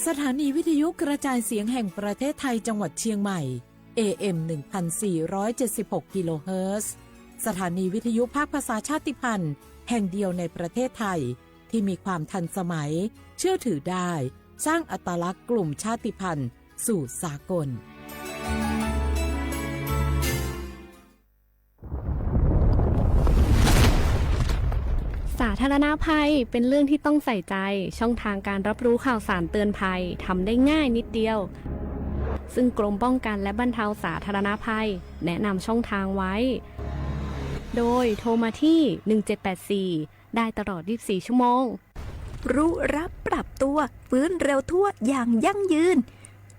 สถานีวิทยุกระจายเสียงแห่งประเทศไทยจังหวัดเชียงใหม่ AM 1476 กิโลเฮิรตซ์สถานีวิทยุภาคภาษาชาติพันธุ์แห่งเดียวในประเทศไทยที่มีความทันสมัยเชื่อถือได้สร้างอัตลักษณ์กลุ่มชาติพันธุ์สู่สากลสาธารณภัยเป็นเรื่องที่ต้องใส่ใจช่องทางการรับรู้ข่าวสารเตือนภัยทำได้ง่ายนิดเดียวซึ่งกรมป้องกันและบรรเทาสาธารณภัยแนะนำช่องทางไว้โดยโทรมาที่ 1784 ได้ตลอด 24 ชั่วโมงรู้รับปรับตัวฟื้นเร็วทั่วอย่างยั่งยืน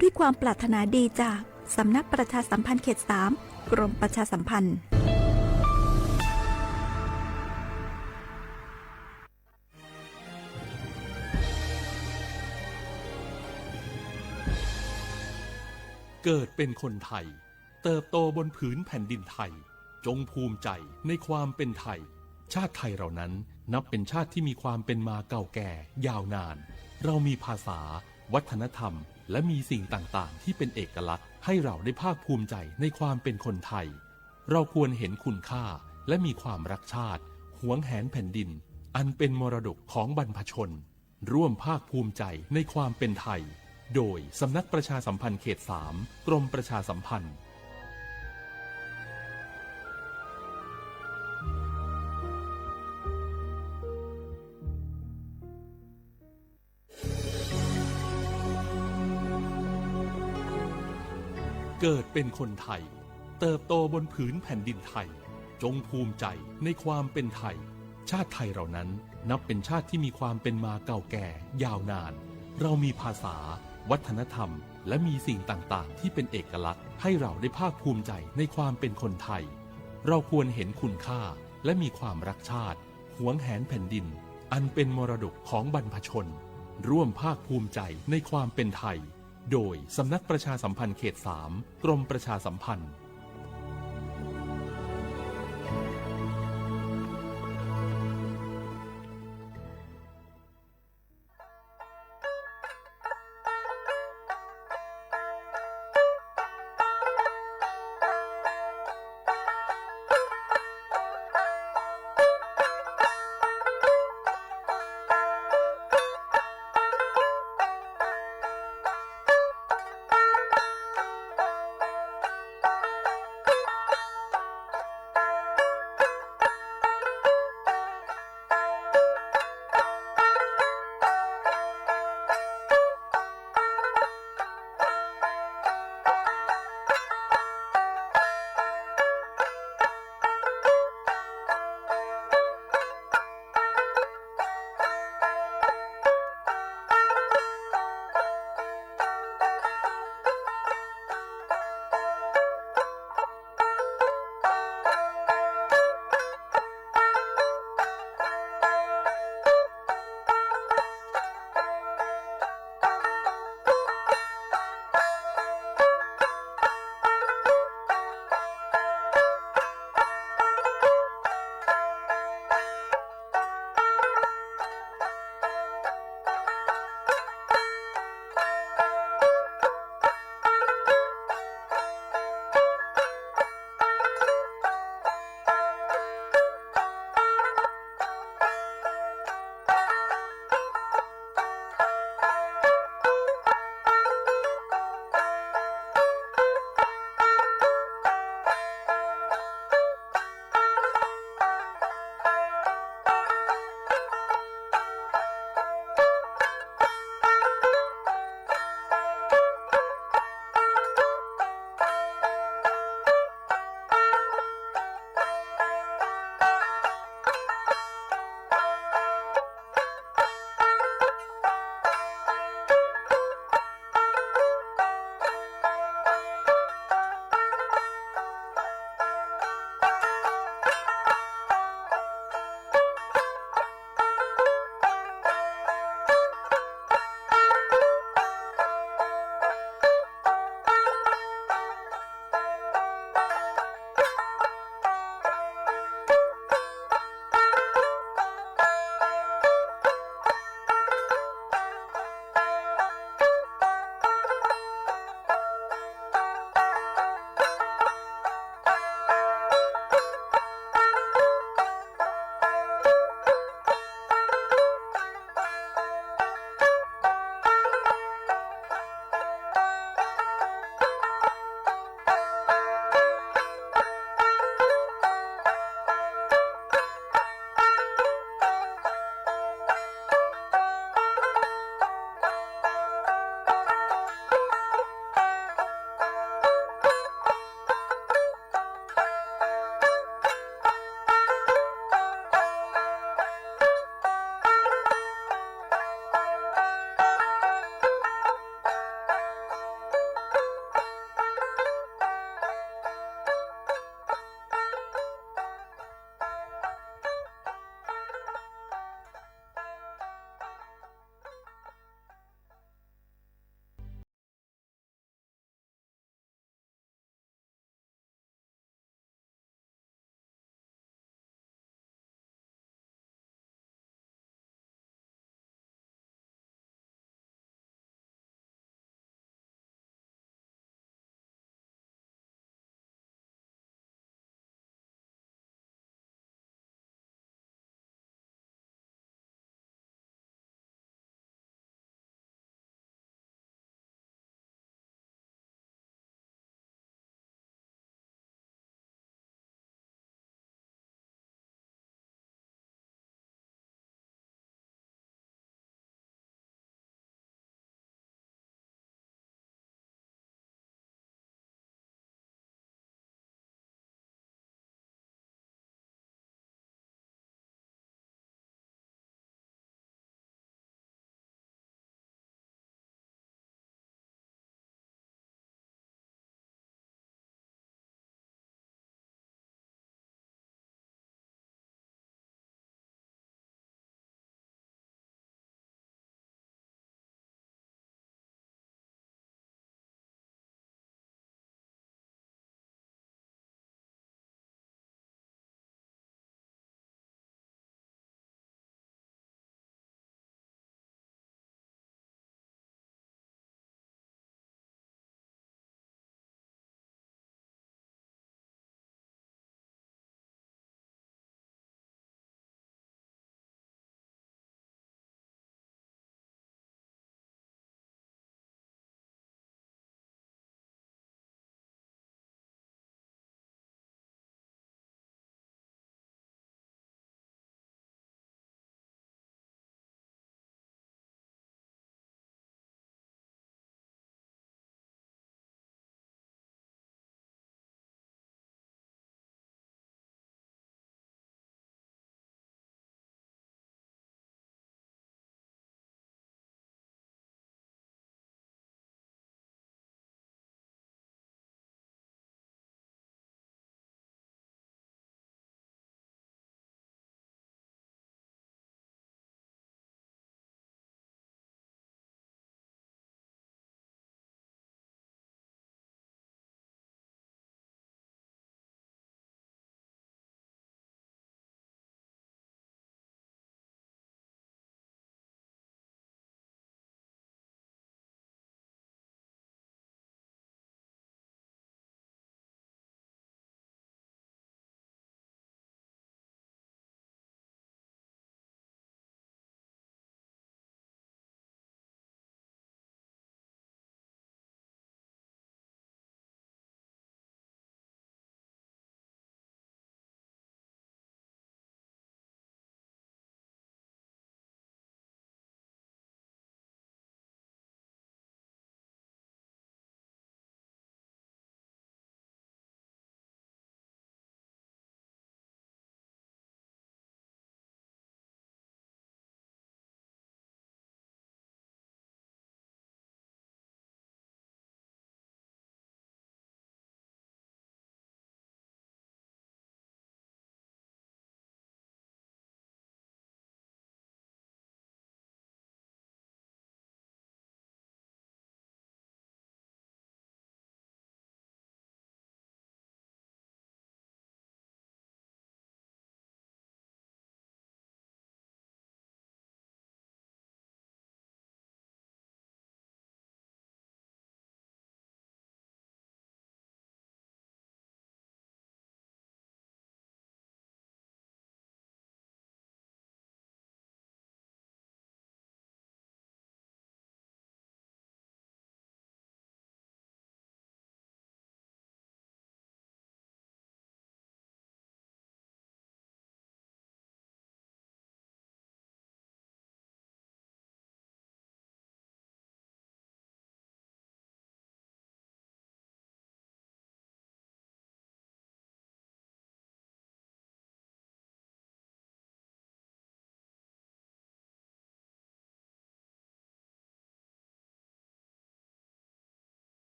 ด้วยความปรารถนาดีจากสำนักประชาสัมพันธ์เขต 3 กรมประชาสัมพันธ์เกิดเป็นคนไทยเติบโตบนผืนแผ่นดินไทยจงภูมิใจในความเป็นไทยชาติไทยเรานั้นนับเป็นชาติที่มีความเป็นมาเก่าแก่ยาวนานเรามีภาษาวัฒนธรรมและมีสิ่งต่างๆที่เป็นเอกลักษณ์ให้เราได้ภาคภูมิใจในความเป็นคนไทยเราควรเห็นคุณค่าและมีความรักชาติหวงแหนแผ่นดินอันเป็นมรดกของบรรพชนร่วมภาคภูมิใจในความเป็นไทยโดยสำนักประชาสัมพันธ์เขต 3 กรมประชาสัมพันธ์เกิดเป็นคนไทยเติบโตบนผืนแผ่นดินไทยจงภูมิใจในความเป็นไทยชาติไทยเรานั้นนับเป็นชาติที่มีความเป็นมาเก่าแก่ยาวนานเรามีภาษาวัฒนธรรมและมีสิ่งต่างๆที่เป็นเอกลักษณ์ให้เราได้ภาคภูมิใจในความเป็นคนไทยเราควรเห็นคุณค่าและมีความรักชาติหวงแหนแผ่นดินอันเป็นมรดกของบรรพชนร่วมภาคภูมิใจในความเป็นไทยโดยสำนักประชาสัมพันธ์เขต 3 กรมประชาสัมพันธ์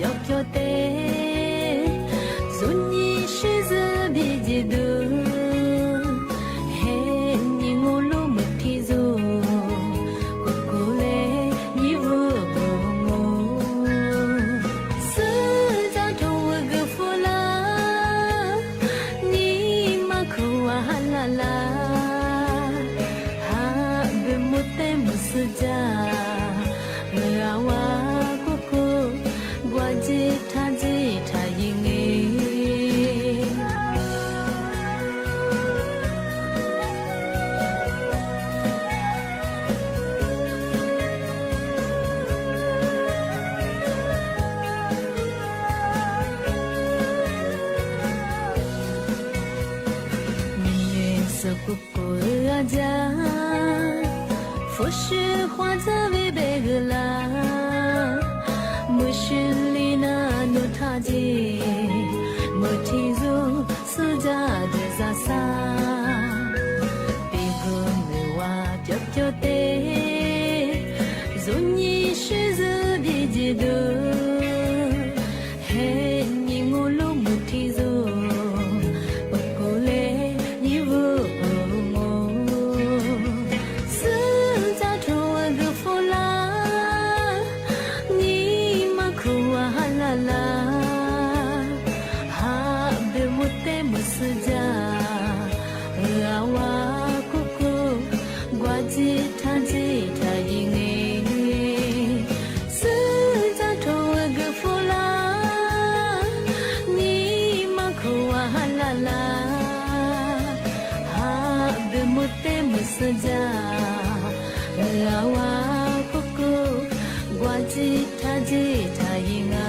飘飘的，做你是这别记得，嘿，你我路没提走，过过来你不我，是家头我个夫啦，你马口啊啦啦，哈别没得没事家。佛是花泽为贝格拉，莫是里那诺塔吉，莫提走斯加的扎萨，贝格梅瓦飘飘的，做你是这别记得，嘿，你我路莫提走。Saja, lawa kuku, guaji taji tayinga.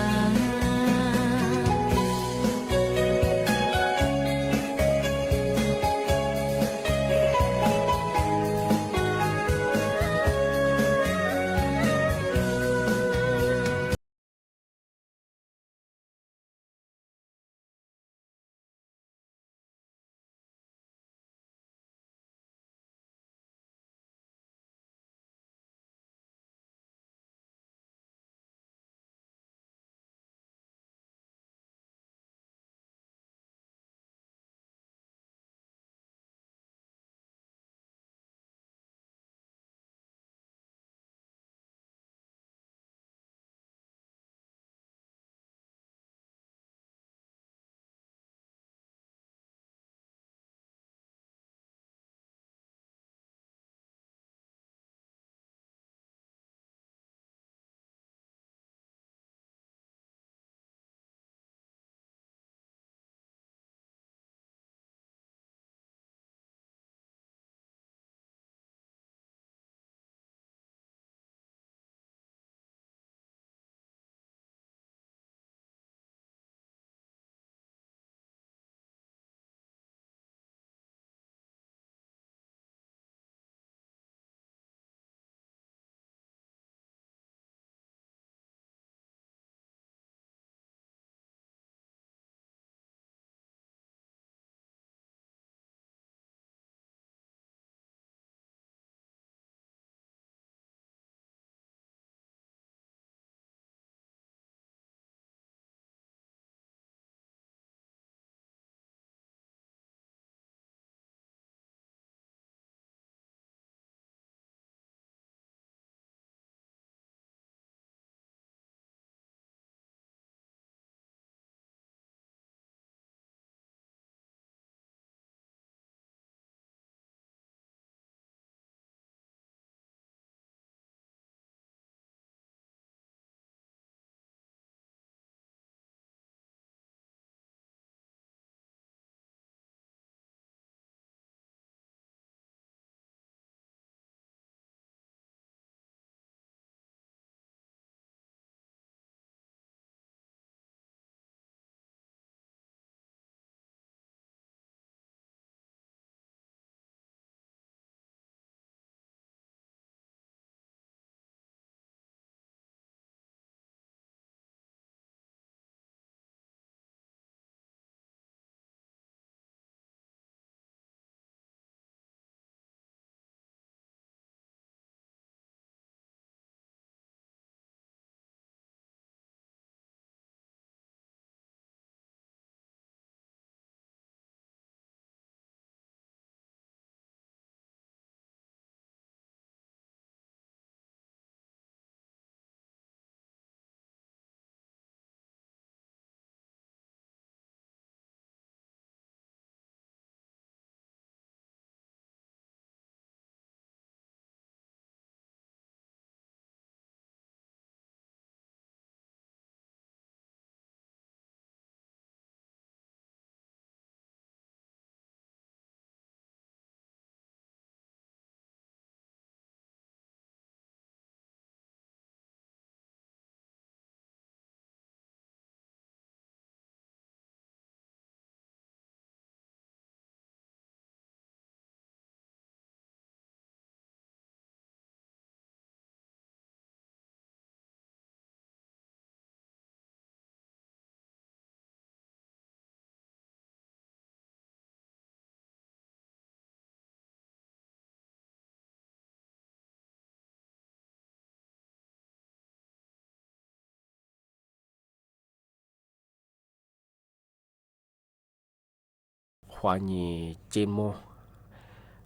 ควานีจีนโม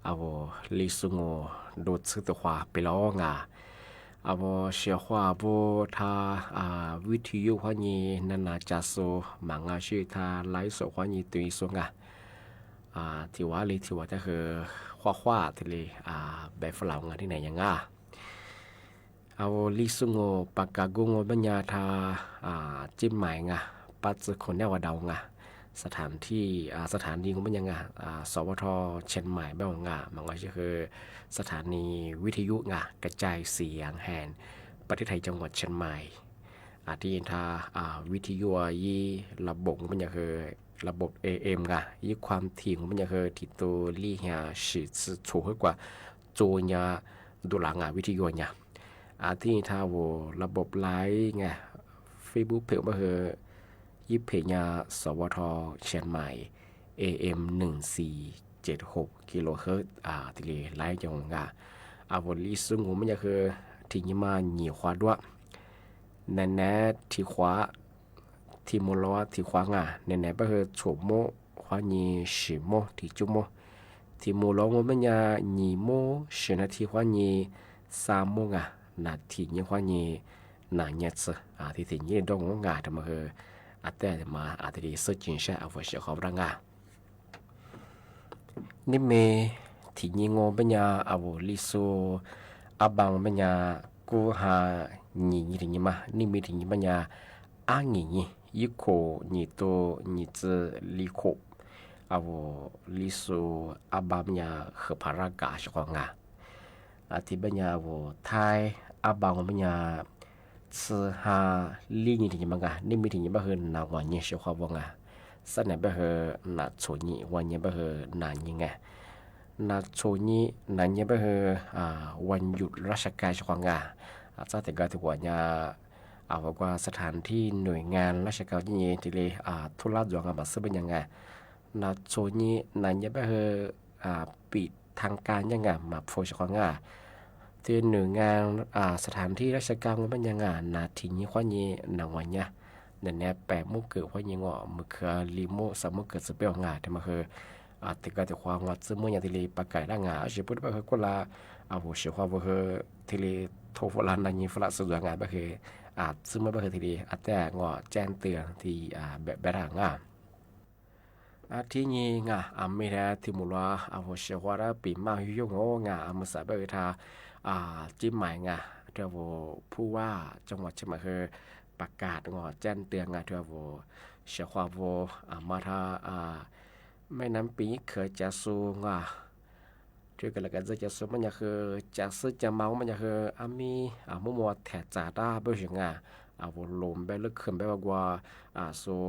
เอาลิซุงโอโดดซึตัวควาไปล้องาเอาเชียควาโบทาวิทยุควานีนันนาจาโซมังอาชื่อทาไลฟ์สดควานีตุยซุงาที่ว่าเลยที่ว่าจะคือคว้าที่เลยแบบฝรั่งที่ไหนยังไงเอาลิซุงโอปากกากุงโอบัญญาทาจิ้มหมายงาปัจจุคนแนวดาวงาสถานที่ของมันยังสวทเชียงใหม่บ้างมันก็คือสถานีวิทยุกระจายเสียงแห่งประเทศไทยจังหวัดเชียงใหม่ที่ทาวิทยุยี่ระบบมันก็คือระบบ AM ยี่ความถี่ของมันก็คือที่ตัวลี่เหียสิถูกกว่าโจยาดูหลังวิทยุเนี่ยที่ทาระบบไลฟ์Facebook เพจมันคือยิบเพญาสวทเชียงใหม่ AM 1476กิโลเฮิรตซ์ที่เลยไลฟ์จังวลิซุงมันจะคือที่ยิมาหนีขวาด้วยนั่นแน่ที่ขวาที่มุลวะที่ขวานั่นแน่ก็คือโฉมโมขวาหนีสิโมที่จุโมที่มุลวะมันจะหนีโมสินาที่ขวาหนีสามโมนาที่ยิขวาหนีนาเนียส์ที่ที่ยิดงทำมาคือแต่มาที่ดีสุดจริงใช่เอาไว้เชื่อเขาร่างนี่เมที่ยิงปัญญาลิโซบังปัญญากูหาหนีถึงยิมานี่มีถึงยิปัญญาหนียิโคหนีโตหนีเจลิโคลิโซบังปัญญาเขพารากาชกงที่ปัญญาไทยบังปัญญา是哈另一点么个，你没听不和那玩意说话不啊？三年不和那错你，玩意不和那人啊？那错你那年不和วันหยุดราชการ说话จะแต่ก็ถือว่าเนี่ยว่าสถานที่หน่วยงานราชการนี่ที่เลยธุระด่วนมาซื้อเป็นยังไง那错你那年不和ปิดทางการยังไงมาโฟชว่าที่หน่วยงานสถานที่ราชการมันยังนาทีนี้ข้อนี้หนังวันเนี่ยเนี่ยแปะมุกเกิดข้อนี้งอมือคือลิโมสามมุกเกิดสเปียงที่มันคือติดกับความว่าซึ่งมันยังที่เลยประกาศร่างอาชีพพูดไปคือก็ละหัวเชื่อว่าคือที่เลยโทรฝรั่งนั่นยิ่งฝรั่งสุดงานไปคือซึ่งมันไปคือที่เลยแต่งอแจ้งเตือนที่แบบร่างที่นี่ไม่ได้ที่มุลว่าหัวเชื่อว่าปีมายุ่งมือสายไปทาจิ้มหมายเทวผู้ว่าจังหวัดเชียงใหม่คือประกาศแจ้งเตือนเทวเชียควาโวมาทาไม่น้ำปีเคยจะสู้เที่ยวกันแล้วกันจะสู้มันคือจะซื้อจะเมามันคือมีมั่วแถจ่าตาเบอร์เชียงลมไปลึกขึ้นไปว่าสู้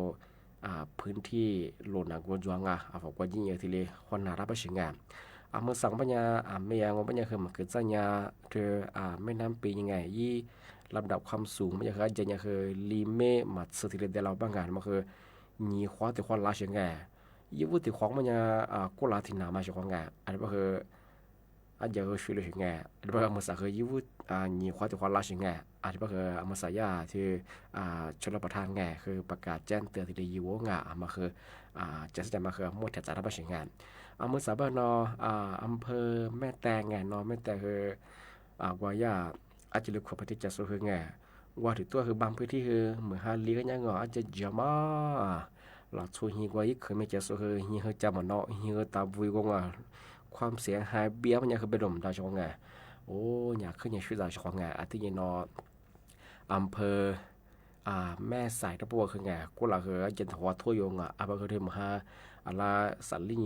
พื้นที่โลนักวนจวงบอกว่ายิ่งใหญ่ทีเลยคนหารับเบอร์เชียงมือสั่งปัญญาไม่ยังปัญญาคือมันคือสัญญาเธอไม่น้ำปียังไงยี่ลำดับความสูงมันจะคือจะยังคือลิเมมัดสถิติเดเราบางงานมันคือยี่ขวาติขวาลาเชียงไงยี่วุติขวางมันจะกุลาทินามาเชียงไงอันนี้ก็คืออันเดียวคือช่วยเหลือเชียงไงอันนี้ก็คือมือสั่งคือยี่วุยี่ขวาติขวาลาเชียงไงอันนี้ก็คือมือสั่งยาที่ชลประทานไงคือประกาศแจ้งเตือนที่ได้ยี่วงมาคือจะแสดงมาคือมั่วแถจ่ารับเชียงไงมือสาบานอำเภอแม่แตงไงแม่แตงคือว่าย่าอาจจะลึกกว่าประเทศจะสู้คือไงว่าถึงตัวคือบางพื้นที่คือเหมือนฮาลีก็ยังอาจจะเยอะมากหลักช่วยฮีกว่าอีกเคยไม่จะสู้คือฮีเฮจำมันฮีเฮตาบุยก็ว่าความเสียหายเบี้ยมันยังคือไปดมดาวช่องไงโอ้อยากขึ้นอยากช่วยดาวช่องไงอาทิตย์นี้อำเภอแม่สายตะปัวคือไงกูหลักคือจะถอดทั่วยงบางคือเทมหาอะไรสัตว์ลิง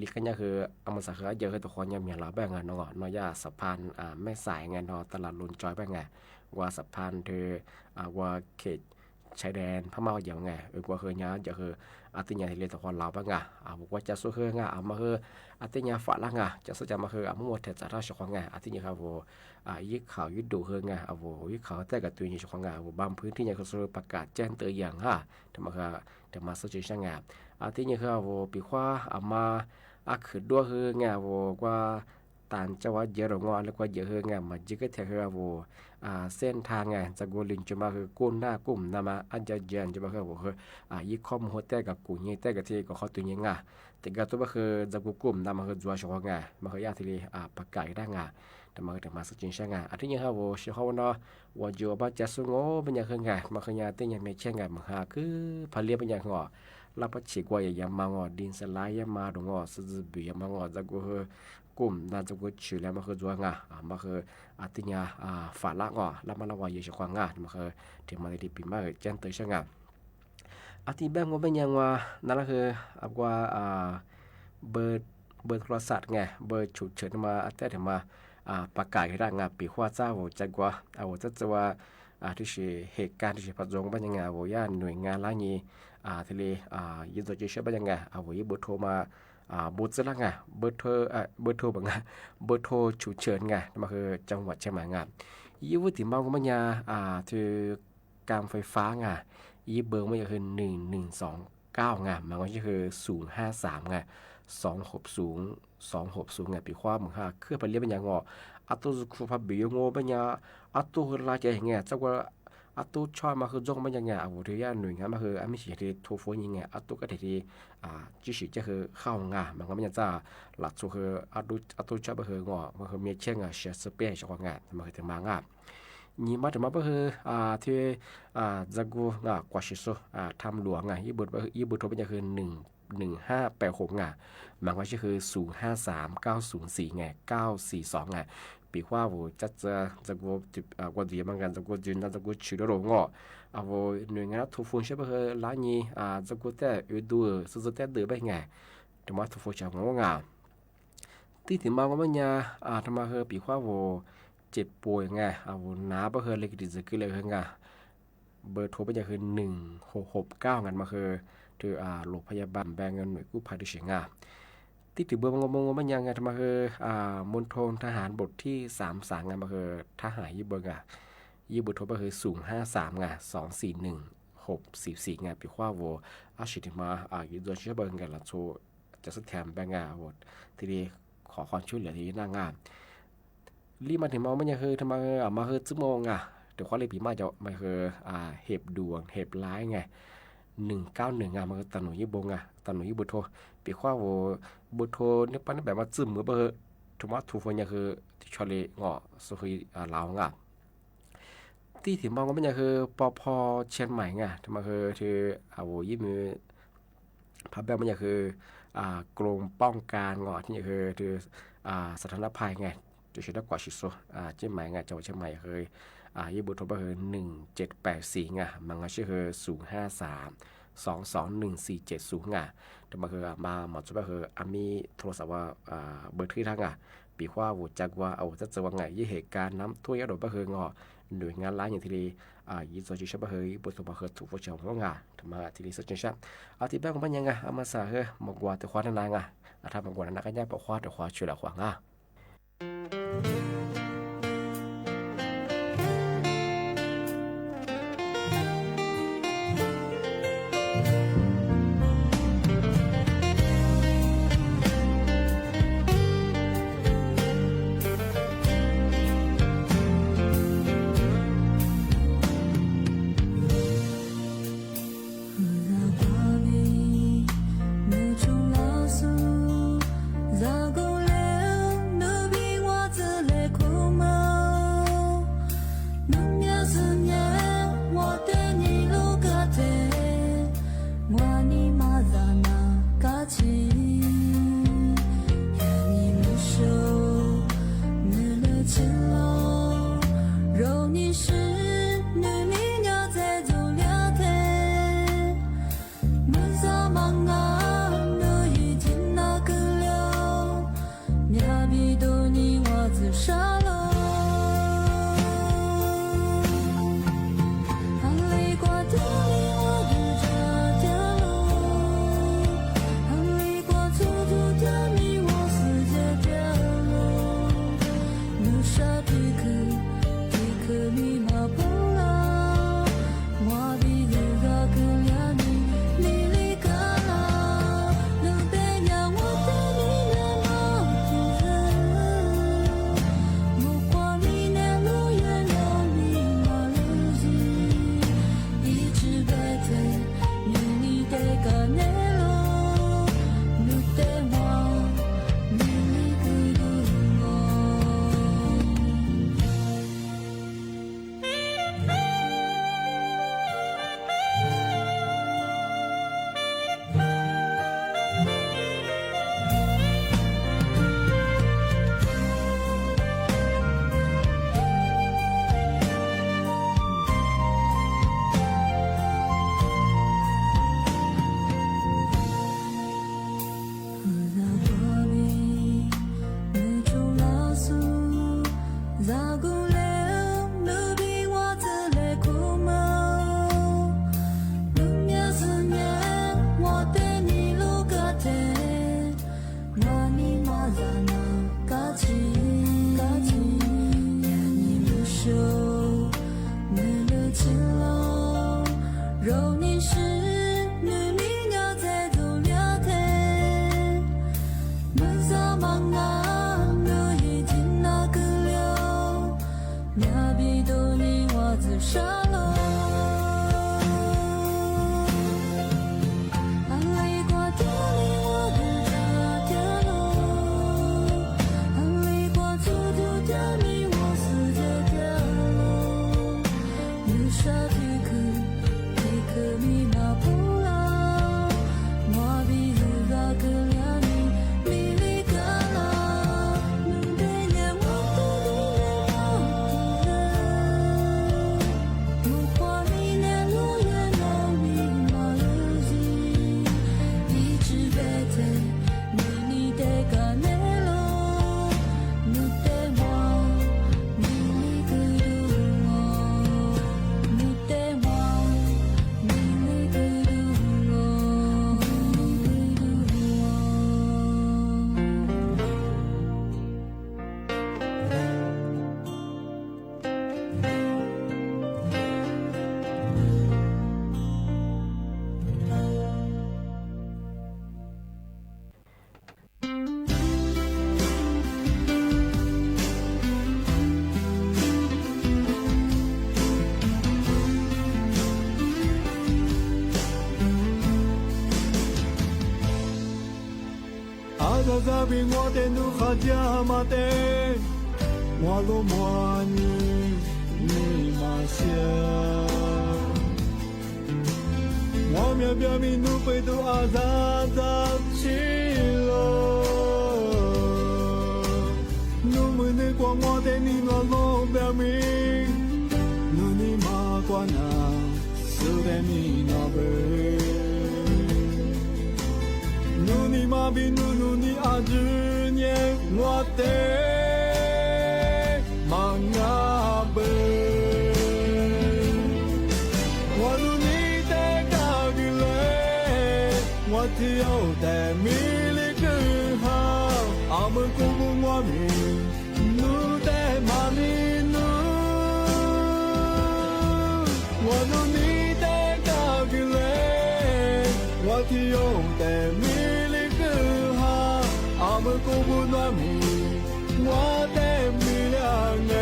ลิกันเนี่ยคือมันสักเยอะคือตัวคนยังมีหลายแบบไงน้องยาสะพานแม่สายไงตลาดลุนจอยแบบไงว่าสะพานเธอว่าเขตชายแดนพม่าอย่างไงว่าคือเนี่ยจะคืออาทิตย์นี้ที่เรียนตัวคนเราแบบไงบอกว่าจะสู้คือไงมาคืออาทิตย์นี้ฝรั่งจะสู้จะมาคือมั่วเทศราชของไงอาทิตย์นี้ครับยึดข่าวยึดดูคือไงยึดข่าวแต่กับตัวนี้ของไงบางพื้นที่เนี่ยเขาประกาศแจ้งเตือนอย่างแต่มาสู้จริงไงที่นี่คือปีขวามาคือด้วยคือไงว่า ตานเจ้าว่าเยอะหรงอแล้วก็เยอะเฮงอ่ะมาจิกเทเฮอโวเส้นทางไงจากกูลินจะมาคือกุ้นหน้ากุ้มนามาอันจะเจนจะมาคือโวคือยี่คอมหัวแต่กับกูยี่แต่กับที่ก็เขาตัวยังไงแต่ก็ตัวก็คือจากกูกุ้มนามาคือจัวชงไงมาคือยาทีนี้ปากไก่ได้ไงแต่มาคือมาสักจริงใช่ไงอันที่ยังเขาโวเชื่อเขาเนาะว่าจัวบ้าจะสูงโง่เป็นยังไงมาคือยาตียังไม่ใช่ไงมาหาคือพาเลียเป็นยังไงรับประชิกว่าอย่ามางอดินสลายอย่ามาดงอสุดบีอย่ามางอจากกูคือกลุ่มน่าจะกูชื่อแล้วมาคือจัวงามาคือติญาฝาละงอแล้วมันละว่าเยอะชกวางามาคือถึงมาได้ปีมาเจนเตยช่างาที่แบบว่าเป็นยังว่านั่นก็คือว่าเบอร์โทรศัพท์ไงเบอร์ฉุกเฉินมาแต่ถึงมาประกาศให้ร่างงานปีว่าเจ้าจากว่าจะว่าที่เหตุการณ์ที่ประจงเป็นยังไงว่าย่าหน่วยงานล่างนี้ทะเลยืนตัวเชื่อเป็นยังไงว่าเบอร์โทรมาบูธละไงเบอร์โทรแบบไงเบอร์โทรฉุกเฉินไงมาคือจังหวัดเชียงใหม่ไงยี่วุฒิมองก็มันยาคือการไฟฟ้าไงยี่เบอร์มันจะคือ1129ไงมันก็จะคือ053ไง260ไงปีความมึงเครื่องไปเรียกเป็นยังงอตัวสุภาพบิโงเป็นยังตัวลายใจไงจังว่าตัวชอบมาคือจงเป็นยังไงถือย่าหน่วยงานมาคือไม่ใช่ที่ทูฟูยังไงตัวก็ที่จิชิจะคือเข้างามันก็ไม่จะหลักสุดคือตัวชอบมาคืองอมันคือมีเช่นเชสเปียชอบงานมันคือถึงมางานี่มาถึงมาก็คือที่จักกูกว่าชิโซทำหลวงยี่บุตรเป็นยังคือ1586มันก็คือ053904942ปีว่า我这个我这边干这个军那这个去了我我หน่วยงานทุกฝ่ายใช่ป่ะคือร้านนี้这个แต่ดูสุดแต่เดือไปไงแต่ว่าทุกฝ่ายจะงงที่ถึงมาก็ไม่เนี่ยทำมาคือปีว่า我เจ็บป่วยไงน้าป่ะคือเล็กดิจะคือเลยไงเบอร์โทรไปจะคือ1669กันมาคือถือโรงพยาบาลแบงเงินหน่วยกู้ภัยดิเชียงที่ถือเบอร์งงมันยังไงทำมาคือมณฑลทหารบทที่33ไงมาคือทหารยี่เบอร์ยี่เบอร์โทรไปคือ053ไง241644ไงปีว่าโวชิติมายี่ตัวชื่อเบอร์ไงละโชจะสแตมแบงก์โวทีนี้ขอความช่วยเหลือที่หน้างานรีบมาถึงมันยังคือทำมามาคือชั่วโมงเดี๋ยวข้อเลยปีมาจะมาคือเห็บดวงเห็บร้ายไง191มันก็ตันหนูยี่บงตันหนูยี่บุโทปีว่าโวบุโทเนี่ยปั้นแบบว่าซึมเหมือนเบอร์ทุกมาทุกคนยังคือที่ชอเลงอสุขีลาวที่ถิ่นมองก็ไม่ยังคือปพเชียงใหม่ทำไมคือโวยี่มือพับแบบมันยังคือกรมป้องกันที่ยังคือสถานภัยจะใช้ได้กว่าชิโซเชียงใหม่จังหวัดเชียงใหม่คือยี่บุตรก็คือ1784มันก็ชื่อ053221470แต่มาคือมาหมดจุดก็คือมีโทรศัพท์ว่าเบอร์ที่ทั้งปีว่าวุจักว่าจะว่าไงยี่เหตุการณ์น้ำท่วมยอดก็คือหน่วยงานร้ายอย่างที่ยี่โซจิชก็คือบุตรมาคือถูกผู้ชมว่าทำมาที่นี่สุดจริงใช่ที่บ้านของมันยังมาสาหมกว่าแต่ควานั่นถ้าหมกว่านั่นก็ย่าปกควาแต่ควาช่วยเหลือควา扎比我的努哈加马的，我罗莫你马西。我苗表明努贝都阿扎扎起了，努们的光我的你诺罗表明，努你马关啊，是的你那贝，努你马比努你阿只年我的马阿贝。只有在米里更好，阿们姑姑我们努在马里努，我努你在高个嘞，我只有在米里更好，阿们姑姑我们我在米两哎。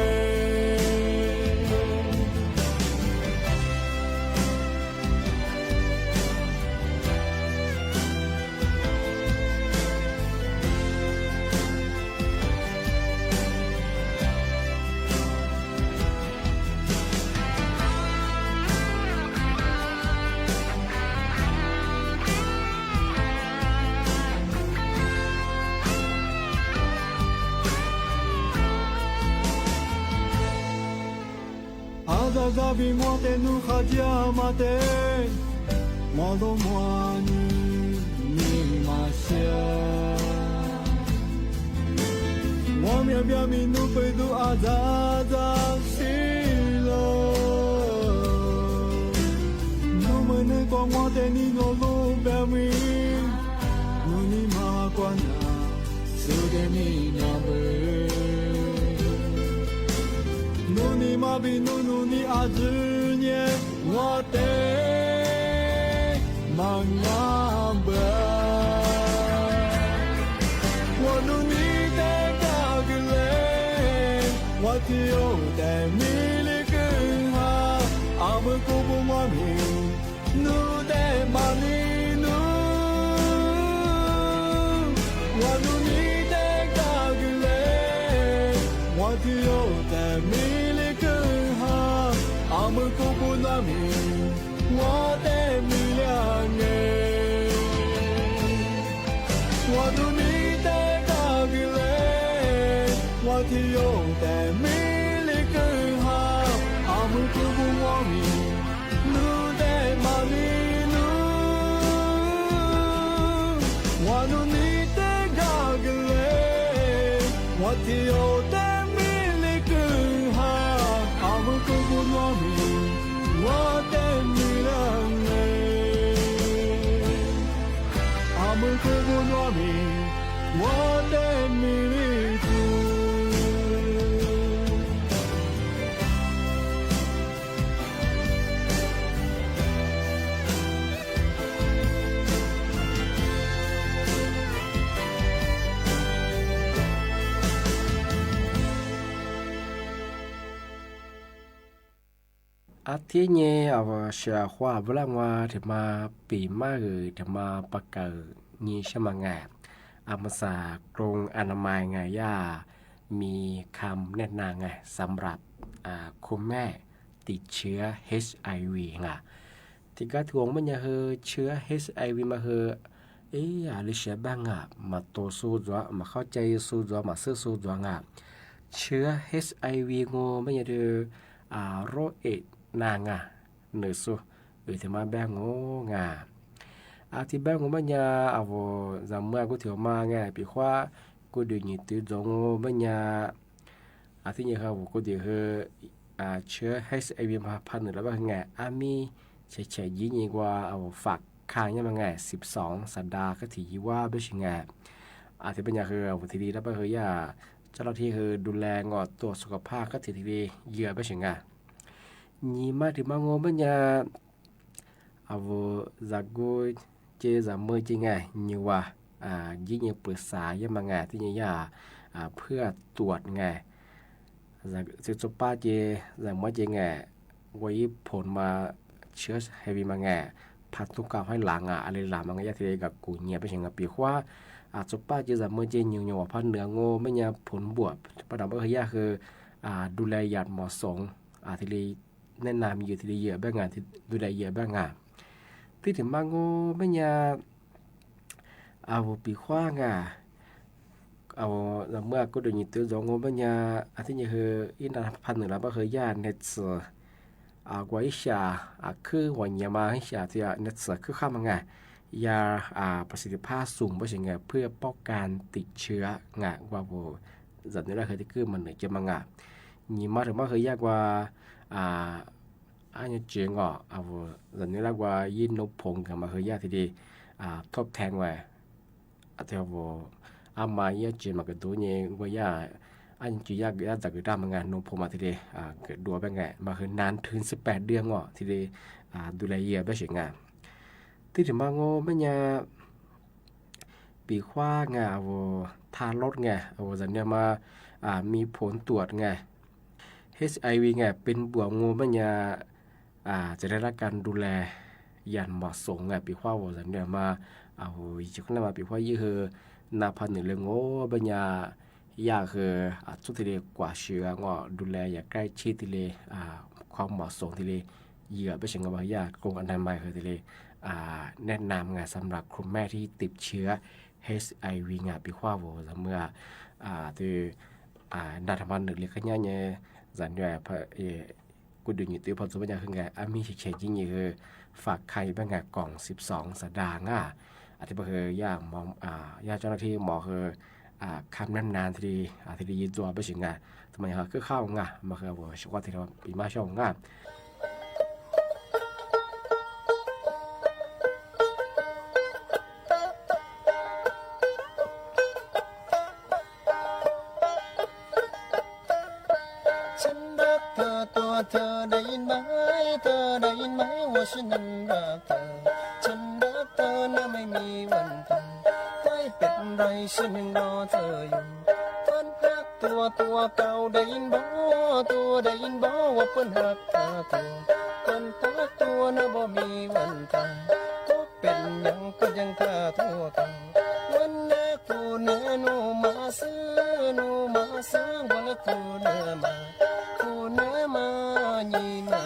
扎比我的努哈加马的，我罗莫你马西。我苗表明努贝都阿扎扎西了，努们的光我的你诺罗表明，努你马关啊，是的你那贝。努尼马比努尼阿只年我的马阿贝，我努尼的高个嘞，我只有在米里更好，阿们姑姑我们努在马里努，我努尼的高个嘞，我只有在米。阿们姑姑那米，我的米两哎，我努你的高个嘞，我只有在米里更好。阿们姑姑我米，努在马里努，我努你的高个嘞，我只有在米里更好。阿们姑姑我米。我的米两哎，阿们姑姑糯米，我的米里土。阿天呢，阿说话不然话ที่มาปีมาที่มาประกาศนี้ใช่ไหมไงอามาสากรงอนามัยไงย่ามีคำแนะนำไงสำหรับคุณแม่ติดเชื้อ HIV ไงที่ก็ทวงมันจะเชื้อ HIV มาอะไรเชื่อบ้างมาโตสู้จ้ะมาเข้าใจสู้จ้ะมาซื้อสู้จ้ะเชื้อ HIV งูมันจะโรคเอดนางเนื้อสู้ที่มาแบ่งงูที่แบ่งงูมันจะจำเมื่อกูเที่ยวมาไงปีว่ากูดูนี่ตัวจงมันจะที่นี่ครับกูดูเชื้อ HIV มาพันหนึ่งแล้วว่าไงมีเฉยๆยิ่งกว่าฝากค้างยังไง12 สัปดาห์ก็ถือว่าไม่ใช่ไงที่เป็นอย่างที่ดีแล้วไปเจ้าหน้าที่ดูแลงอดตัวสุขภาพก็ถือดีเยอะไม่ใช่ไงนี่มาถึงมาโง่เป็นอย่างจากกูเจอจากเมื่อจริงไงนี่ว่ายิ่งปรึกษายังมาไงที่นี่เพื่อตรวจไงจากสิบป้าเจจากเมื่อจริงไงไว้ผลมาเชื้อให้วีมาไงพันธุกรรมให้หลังอะไรหลังมันก็จะทีกับกูเนี่ยเป็นอย่างปีว่า จุป้าจะจะเมื่อเจนอยู่พันเหนือโง่ไม่ยาผลบวบประดับเคยยากคือดูแลหยาดเหมาะสมทีนี้แนะนำอยู่ทีนี้เยอะบ้างงานที่ดูแลเยอะบ้างงานที่ถึงมาโง่ไม่ยาปีขว้างเอาเมื่อก็โดนยิงตัวจงโง่ไม่ยาที่นี่คืออินทพันเหนือแล้วก็เคยยาเน็ตส์กว่าอิชาคือวันยามาอิชาที่เน็ตส์คือข้ามงายาประสิทธิภาพสูงเพราะฉะนั้นเพื่อป้องกันติดเชื้องาว่าโบจัดนี้เราเคยที่คือมันเหนือจะมางานี่มาถึงมาเคยยากว่าอันนี้เจียงอ่ะจัดนี้เราว่ายินนพงกับมาเคยยากทีเดีทบแทงไว้เท่าโบมาเยอะเจียมากระดูเนี่ยว่ายาอันจียากจากกระด้ามงานนพงมาทีเดียเกิดดัวเป็นไงมาคือนานถึง18 เดือนอ่ะทีเดียดูแลเยี่ยมไม่ใช่งานที่ถึงมาโง่ไม่ยาปีขว้างาทานรถไงจันเนี่ยมามีผลตรวจไง HIV ไงเป็นบวกโง่ไม่ยาจะได้รับการดูแลอย่างเหมาะสมไงปีขว้าจันเนี่ยมาจุดนั้นมาปีขว้ายี่คือนาพันหนึ่งเรื่องโง่ไม่ยายากคือทุกทีเดียกว่าเชื้องอดูแลอย่างใกล้ชิดทีเดียความเหมาะสมทีเดียเยอะไม่ใช่งว่ายากกรมอนามัยคือทีเดียแนะนำงานสำหรับคุณแม่ที่ติดเชื้อ HIV งานปีขว้าโวเมื่อที่นาธรรมนึกเรียกง่ายๆเนี่ยจันด้วยพระกูดูอยู่ตัวพอสุภาพคือไงมีเฉยๆจริงๆคือฝากไข่บ้างงานกล่อง12 สัปดาห์ง่ะที่บอกคือยากมองยากเจ้าหน้าที่หมอคือคำนานๆที่ยืนตัวไปถึงงานทำไมคือเข้างะมาคือว่าช่วงที่เราปีมาช่วงงานเธอได้ยินไหมเธอได้ยินไหมว่าฉันนั้นรักเธอฉันรักเธอนะไม่มีวันตายไม่เป็นไรฉันยังรอเธออยู่ฝันหักตัวเก่าได้ยินบ่ได้ยินบ่ว่าเพิ่นหักเธอฝันหักตัวนะบ่มีวันตายก็เป็นหยังก็ยังเธอตัวเก่าวันนี้กูเนื้อหนูมาซื้อวันนี้กูเนื้อมาညီနာ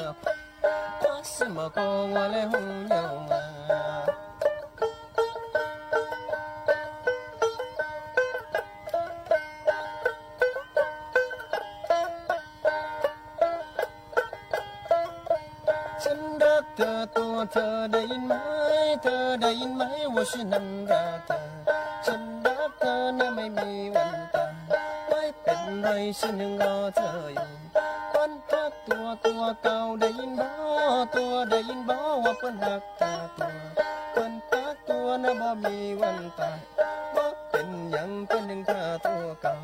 ပါစမကောဝါလဲဟုံယောင်မာฉันรักเธอตัวเธอได้ยินไหมว่าฉันนั้นรักเธอฉันรักเธอนะไม่มีวันตายไม่เป็นไรฉันยังรอเธออยู่ตัวเก่าได้ยินบ่ว่าเพิ่นหักตาตัวเพิ่นหักตัวนะบ่มีวันตายบ่เป็นหยังเพิ่นยังท่าตัวเก่า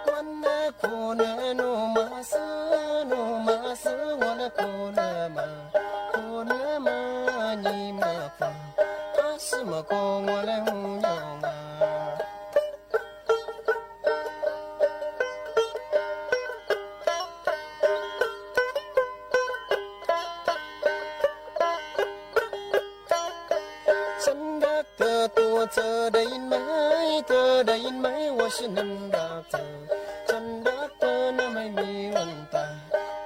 วันนี้คู่เนื้อหนูมาซื้อวันนี้คู่เนื้อมาညီมาฟังอาสมะโกงว่าแล้วหูยองมาเธอได้ยินไหมว่าฉันนั้นรักเธอฉันรักเธอนะไม่มีวันตาย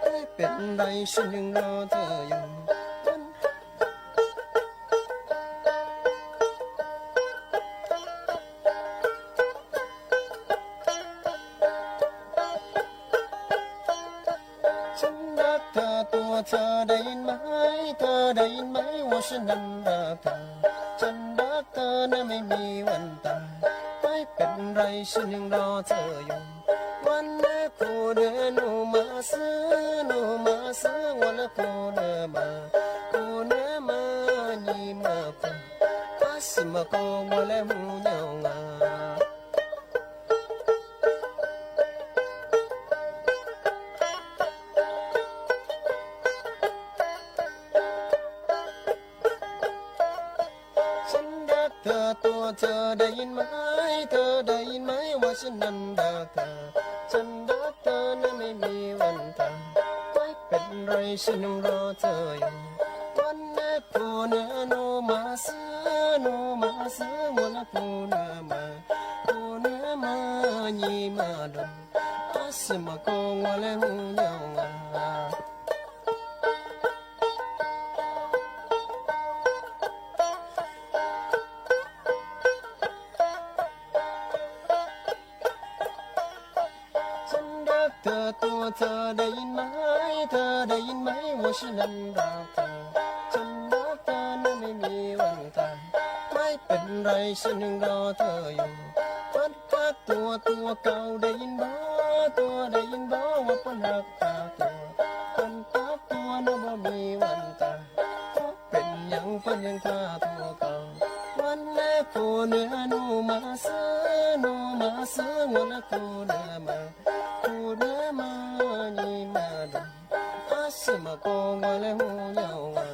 ไม่เป็นไรฉันยังรอเธออยู่ฉันรักเธอตัวเธอได้ยินไหมว่าฉันนั้นรักเธอฉันรักเธอนะไม่มีวันตายไม่เป็นไรฉันยังรอเธออยู่วันนี้คู่เดินหนูมาซื้อวันนี้คู่เดินมาညီมาฟังอาสมะโกงว่าแล้วหูยองงาเธอได้ยินไหมว่าฉันนั้นรักเธอฉันรักเธอนะไม่มีวันตายไม่เป็นไรฉันยังรอเธออยู่วันนี้คู่เนื้อหนูมาซื้อวันนี้คู่เนื้อมา你嘛的，阿什么讲我来胡鸟啊。เธอตัวเธอได้ยินไหมเธอได้ยินไหมว่าฉันนั้นรักเธอฉันรักเธอนั้นไม่มีวันตายไม่เป็นไรฉันยังรอเธออยู่พัดพักตัวเก่าได้ยินบ่ตัวได้ยินบ่ว่าเพิ่นรักตาตัวเพิ่นพักตัวนั้นบ่มีวันตายเพราะเป็นหยังเพิ่นยังท่าตัวเก่าวันแรกผู้เนื้อหนูมาซื้อวันแรกผู้เนื้อมา mà cô ngồi lên hú nhau à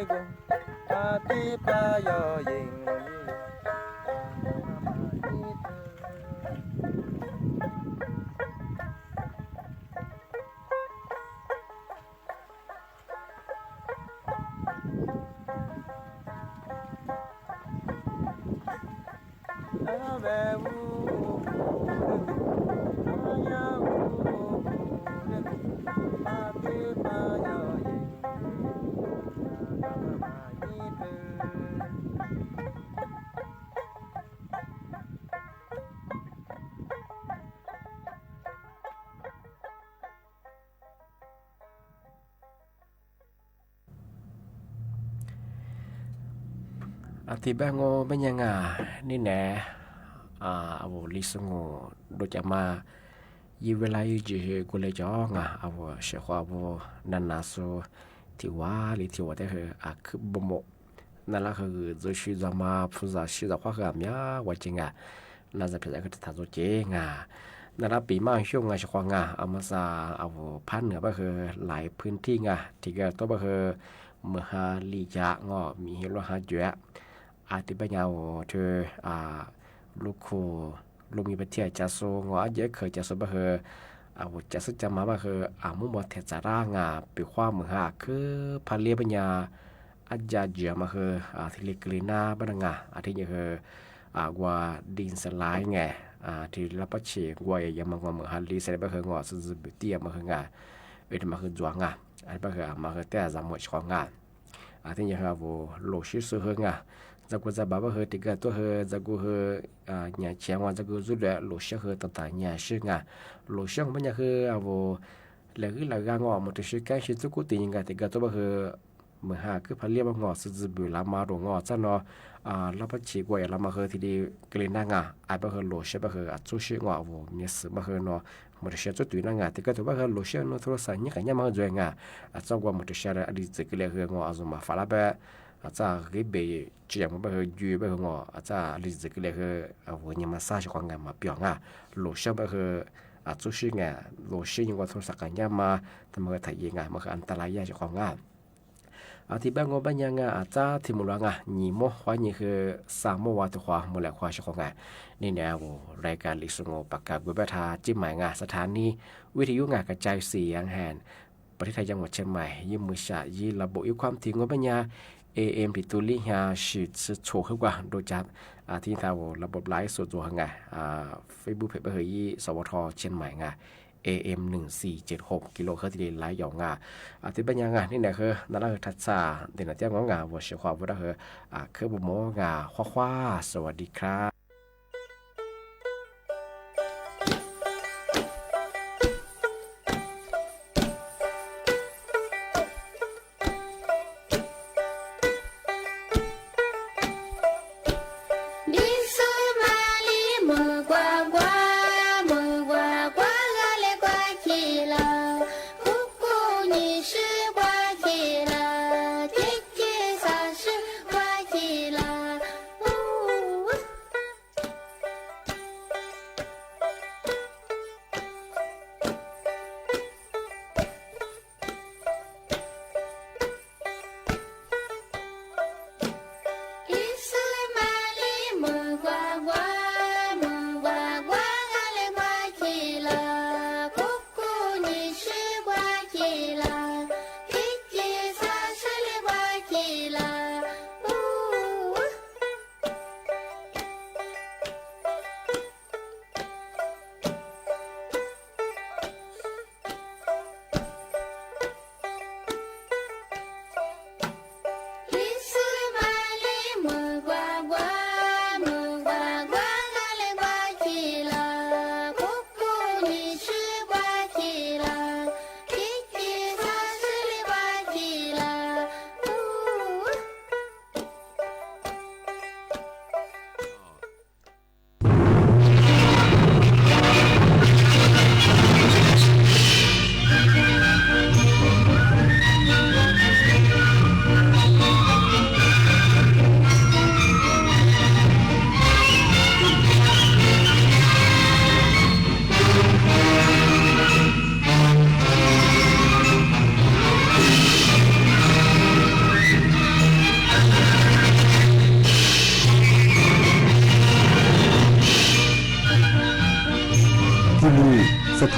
go pa ti pa yo yin Ati bango banyanga ni nè avo lisungo do chama yi vela yu ji ko le jo nga avo she khwa avo nanaso tiwa li tiwa de he akbomo nala he zo shi za ma phu za shi za khwa ga mya wa jinga na za phe za ka ta zo je nga nalaปีมาช่วงงาชควงาอามาซาเอาพันเหนือบ่คือหลายพื้นที่งาที่ก็ตัวบ่คือมหาลียะงอมีโลหะเยอะอาติบะยาวเธอลูกโคลูกมีประเทศจะโซงอเยอะเคยจะโซบ่คือเอาจะสึจะมาบ่คือมุมเทจารางาปีความมหาคือพาเลียบะญาอาจจะเยอะมาคือที่ลิกลีนาบ่งาที่จะคือว่าดินสลายไงที่รับประเชกว่ายังมางอมือฮันลีเสร็จไปคืองอสุดเตี้ยมาคืองามาคือจวงอันไปคือมาคือแต่จำหมดช่องที่ยังว่าโลชิสุเฮงจะกูจะบอกว่าเฮติกาตัวเฮจะกูเฮเนี่ยเชียงว่าจะกูจุดเลยโลชิเฮต่างๆเนี่ยชื่องาโลชิมันยังคือเหลือหลักงอมันจะชื่อแก่ชื่อจุกุติยังไงติกาตัวเฮเมื่อหาคือพาเรียบงอสุดบุลามาโรงอจะเนาะรับประชีกว่าเรามาคือที่ดีกลิ่นนางไอ้บ่คือโลเชบ่คือจุชิงอมีสึบ่คือเนาะมันจะเชื่อจุดนางที่ก็ถือว่าคือโลเชเนาะโทรศัพท์นี่ก็ยังมาด้วยจ้างว่ามันจะเชื่ออดีตก็เลยคืองอมาฟาลาเบจ้าริเบเจียงบ่คือยูบ่คืองอจ้าอดีตก็เลยคือยังมาซาชของมาเปียงโลเชบ่คือจุชิโลเชยังว่าโทรศัพท์ยังมาทำให้ถ่ายมันคืออันตรายเจ้าของที่บ้านงบ้านยังจ้าที่มุลงညီโมขวานี่คือสามโมวัตขวามุลขวาชของนี่แนวรายการลิสงปากกาบุบทาจิ้มหมายสถานีวิทยุกระจายเสียงแห่งประเทศไทยจังหวัดเชียงใหม่ยิ่งมือฉะยี่ระบบยุความถี่งบ้านยา AM ปิตุลิฮาชิดโชว์ขึ้นกว่าโดยจัดที่ทาวระบบไลฟ์สดตัวเฟซบุ๊กเพจเฮยี่สวทเชียงใหม่AM 1476กิโลเฮิรตซ์ที่หลายหยองที่เป็นยังนี่เนี่ยคือนั่นคือทัศน์เด่นเจ้างวัวเชียความว่าคือคือบุโมคว้าสวัสดีครับ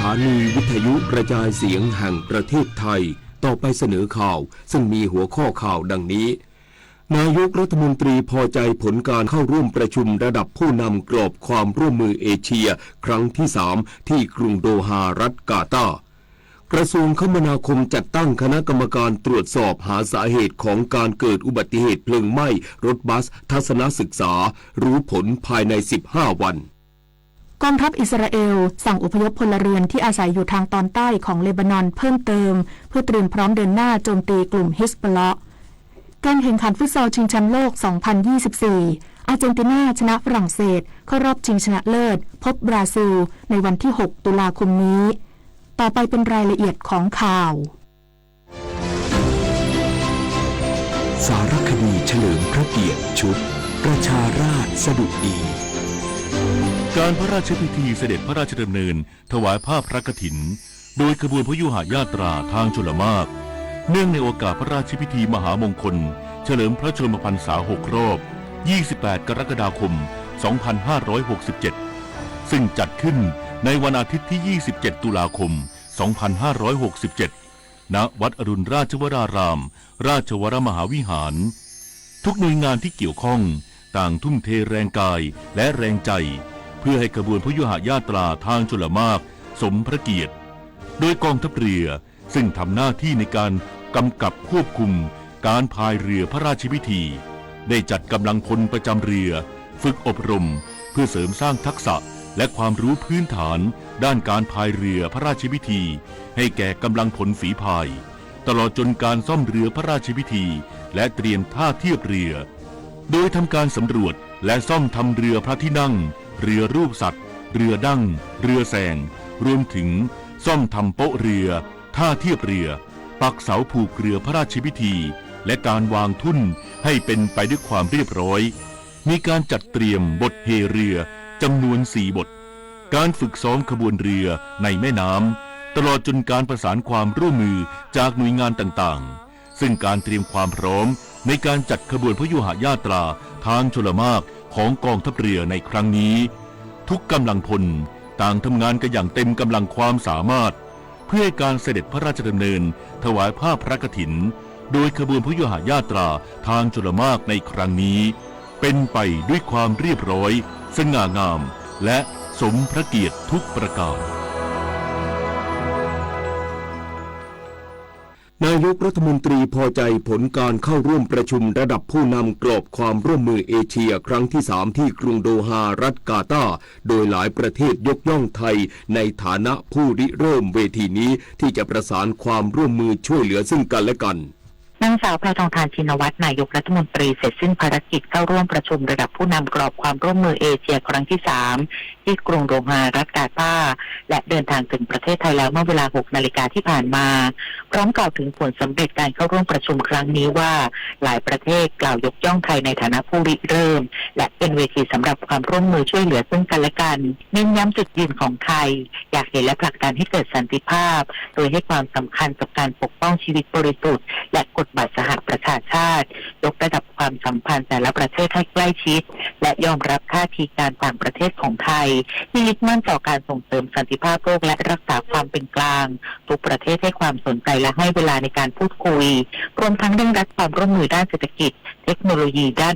านีวิทยุกระจายเสียงแห่งประเทศไทยต่อไปเสนอข่าวซึ่งมีหัวข้อข่าวดังนี้นายกรัฐมนตรีพอใจผลการเข้าร่วมประชุมระดับผู้นำกรอบความร่วมมือเอเชียครั้งที่ 3ที่กรุงโดฮารัฐกาตาร์กระทรวงคมนาคมจัดตั้งคณะกรรมการตรวจสอบหาสาเหตุของการเกิดอุบัติเหตุเพลิงไหม้รถบัสทัศนศึกษารู้ผลภายใน15 วันกองทัพอิสราเอลสั่งอพยพพลเรือนที่อาศัยอยู่ทางตอนใต้ของเลบานอนเพิ่มเติมเพื่อเตรียมพร้อมเดินหน้าโจมตีกลุ่มฮิซบอลเลาะห์การแข่งขันฟุตซอลชิงแชมป์โลก 2024 อาร์เจนตินาชนะฝรั่งเศสเข้ารอบชิงชนะเลิศพบบราซิลในวันที่ 6 ตุลาคมนี้ต่อไปเป็นรายละเอียดของข่าวสารคดีเฉลิมพระเกียรติชุดประชาราษฎร์สดุดีการพระราชพิธีเสด็จพระราชดำเนินถวายผ้าพระกฐินโดยขบวนพยุหญาตราทางชลมารเนื่องในโอกาสพระราชพิธีมหามงคลเฉลิมพระชนมพรรษา6 รอบ 28 กรกฎาคม 2567 ซึ่งจัดขึ้นในวันอาทิตย์ที่ 27 ตุลาคม 2567 ณ วัดอรุณราชวราราม ราชวรมหาวิหาร ทุกหน่วยงานที่เกี่ยวข้องต่างทุ่มเทแรงกายและแรงใจเพื่อให้ขบวนพยุหญาตราทางชลมารสมพระเกียรติ โดยกองทัพเรือซึ่งทำหน้าที่ในการกำกับควบคุมการพายเรือพระราชพิธีได้จัดกำลังพลประจำเรือฝึกอบรมเพื่อเสริมสร้างทักษะและความรู้พื้นฐานด้านการพายเรือพระราชพิธีให้แก่กำลังพลฝีพายตลอดจนการซ่อมเรือพระราชพิธีและเตรียมท่าเทียบเรือโดยทำการสำรวจและซ่อมทำเรือพระที่นั่งเรือรูปสัตว์เรือดั้งเรือแซงรวมถึงซ่อมทำโป๊ะเรือท่าเทียบเรือปักเสาผูกเรือพระราชพิธีและการวางทุ่นให้เป็นไปด้วยความเรียบร้อยมีการจัดเตรียมบทเฮเรือจำนวน4 บทการฝึกซ้อมขบวนเรือในแม่น้ำตลอดจนการประสานความร่วมมือจากหน่วยงานต่างๆซึ่งการเตรียมความพร้อมในการจัดขบวนพยุหญาตราทางชลมารของกองทัพเรือในครั้งนี้ทุกกำลังพลต่างทำงานกันอย่างเต็มกำลังความสามารถเพื่อให้การเสด็จพระราชดำเนินถวายผ้าพระกฐินโดยขบวนพยุหญาตราทางชลมารในครั้งนี้เป็นไปด้วยความเรียบร้อยสง่างามและสมพระเกียรติทุกประการนายกรัฐมนตรีพอใจผลการเข้าร่วมประชุมระดับผู้นำกรอบความร่วมมือเอเชียครั้งที่ 3ที่กรุงโดฮารัฐกาตาร์โดยหลายประเทศยกย่องไทยในฐานะผู้ริเริ่มเวทีนี้ที่จะประสานความร่วมมือช่วยเหลือซึ่งกันและกันนางสาวแพทองธารชินวัตรนายกรัฐมนตรีเสร็จสิ้นภารกิจเข้าร่วมประชุมระดับผู้นำกรอบความร่วมมือเอเชียครั้งที่ 3ที่กรุงโดฮารัฐกาตาร์และเดินทางถึงประเทศไทยแล้วเมื่อเวลา 6 นาฬิกาที่ผ่านมาพร้อมกล่าวถึงผลสำเร็จการเข้าร่วมประชุมครั้งนี้ว่าหลายประเทศกล่าวยกย่องไทยในฐานะผู้ริเริ่มและเป็นเวทีสำหรับความร่วมมือช่วยเหลือซึ่งกันและกันเน้นย้ำจุดยืนของไทยอยากเห็นและผลักดันให้เกิดสันติภาพโดยให้ความสำคัญกับการปกป้องชีวิตบริสุทธิ์และกฎบัตรสหประชาชาติยกระดับความสัมพันธ์แต่ละประเทศให้ใกล้ชิดและยอมรับท่าทีการต่างประเทศของไทยที่ยึดมั่นต่อการส่งเสริมสันติภาพโลกและรักษาความเป็นกลางทุกประเทศให้ความสนใจและให้เวลาในการพูดคุยรวมทั้งเร่งรัดความร่วมมือด้านเศรษฐกิจเทคโนโลยีด้าน